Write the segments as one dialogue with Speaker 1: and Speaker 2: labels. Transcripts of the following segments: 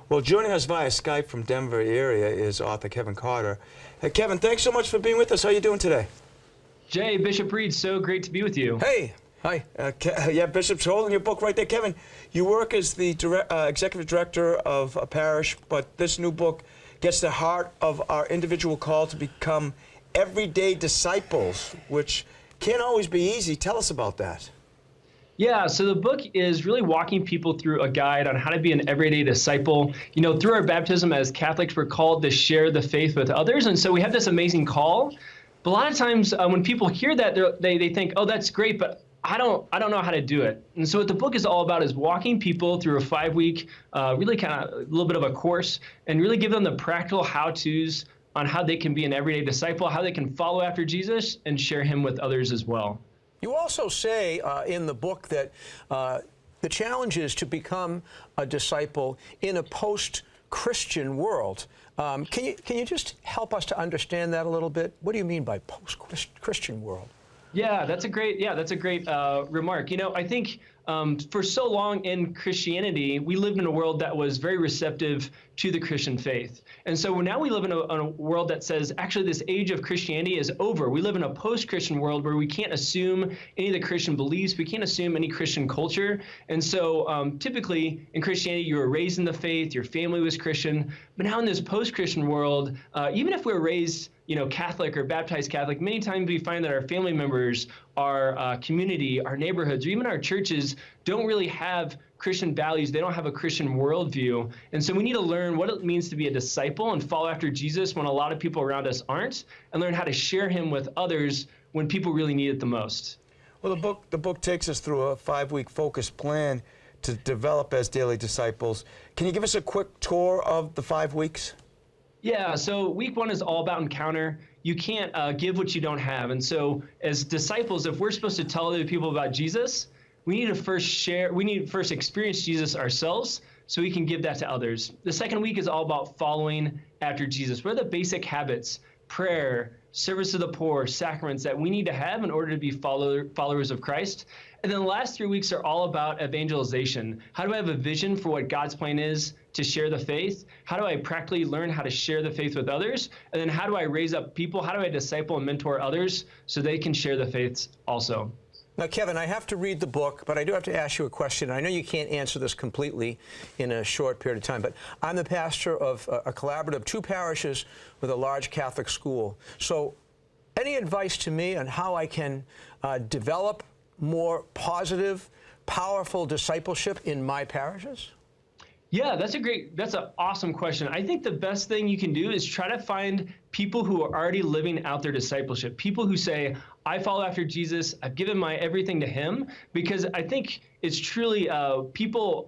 Speaker 1: Well, joining us via Skype from Denver area is author Kevin Cotter. Hey, Kevin, thanks so much for being with us. How are you doing today?
Speaker 2: Jay, Bishop Reed, so great to be with you.
Speaker 1: Hey. Hi. Yeah, Bishop's holding your book right there. Kevin, you work as the executive director of a parish, but this new book gets the heart of our individual call to become everyday disciples, which can't always be easy. Tell us about that.
Speaker 2: Yeah, so the book is really walking people through a guide on how to be an everyday disciple. You know, through our baptism as Catholics, we're called to share the faith with others. And so we have this amazing call. But a lot of times when people hear that, they think, oh, that's great, but I don't know how to do it. And so what the book is all about is walking people through a 5-week, really kind of a little bit of a course, and really give them the practical how-tos on how they can be an everyday disciple, how they can follow after Jesus and share him with others as well.
Speaker 3: You also say in the book that the challenge is to become a disciple in a post-Christian world. Can you just help us to understand that a little bit? What do you mean by post-Christian world?
Speaker 2: Yeah, that's a great remark. You know, I think for so long in Christianity, we lived in a world that was very receptive to the Christian faith. And so now we live in a world that says, actually, this age of Christianity is over. We live in a post-Christian world where we can't assume any of the Christian beliefs. We can't assume any Christian culture. And so typically in Christianity, you were raised in the faith, your family was Christian. But now in this post-Christian world, even if we were raised Catholic or baptized Catholic, many times we find that our family members, our community, our neighborhoods, or even our churches don't really have Christian values. They don't have a Christian worldview. And so we need to learn what it means to be a disciple and follow after Jesus when a lot of people around us aren't, and learn how to share him with others when people really need it the most.
Speaker 1: Well, the book takes us through a 5-week focused plan to develop as daily disciples. Can you give us a quick tour of the 5 weeks?
Speaker 2: Yeah, so week 1 is all about encounter. You can't give what you don't have. And so as disciples, if we're supposed to tell other people about Jesus, we need to first experience Jesus ourselves so we can give that to others. The second week is all about following after Jesus. What are the basic habits, prayer, service to the poor, sacraments that we need to have in order to be followers of Christ? And then the last 3 weeks are all about evangelization. How do I have a vision for what God's plan is to share the faith? How do I practically learn how to share the faith with others? And then how do I raise up people? How do I disciple and mentor others so they can share the faith also?
Speaker 3: Now, Kevin, I have to read the book, but I do have to ask you a question. I know you can't answer this completely in a short period of time, but I'm the pastor of a collaborative, 2 parishes with a large Catholic school. So any advice to me on how I can develop more positive, powerful discipleship in my parishes?
Speaker 2: Yeah, that's an awesome question. I think the best thing you can do is try to find people who are already living out their discipleship, people who say, I follow after Jesus, I've given my everything to him, because I think it's truly people,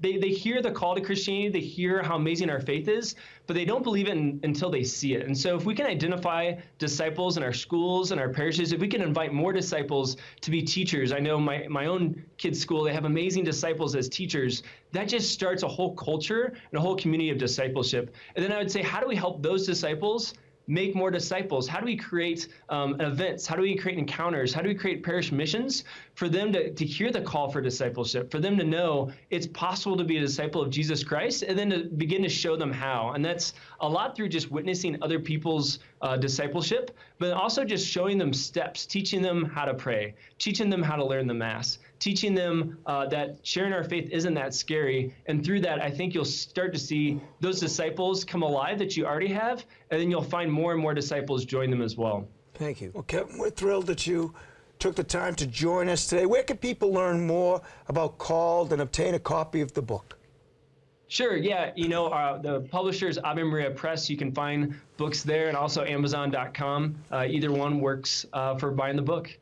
Speaker 2: they hear the call to Christianity, they hear how amazing our faith is, but they don't believe it until they see it. And so if we can identify disciples in our schools and our parishes, if we can invite more disciples to be teachers, I know my own kids' school, they have amazing disciples as teachers, that just starts a whole culture and a whole community of discipleship. And then I would say, how do we help those disciples make more disciples? How do we create events? How do we create encounters? How do we create parish missions for them to hear the call for discipleship, for them to know it's possible to be a disciple of Jesus Christ, and then to begin to show them how? And that's a lot through just witnessing other people's discipleship, but also just showing them steps, teaching them how to pray, teaching them how to learn the Mass, teaching them that sharing our faith isn't that scary. And through that, I think you'll start to see those disciples come alive that you already have, and then you'll find more and more disciples join them as well.
Speaker 3: Thank you.
Speaker 1: Well, Kevin, we're thrilled that you took the time to join us today. Where can people learn more about Called and obtain a copy of the book?
Speaker 2: Sure, yeah. The publisher is Ave Maria Press. You can find books there, and also Amazon.com. Either one works for buying the book.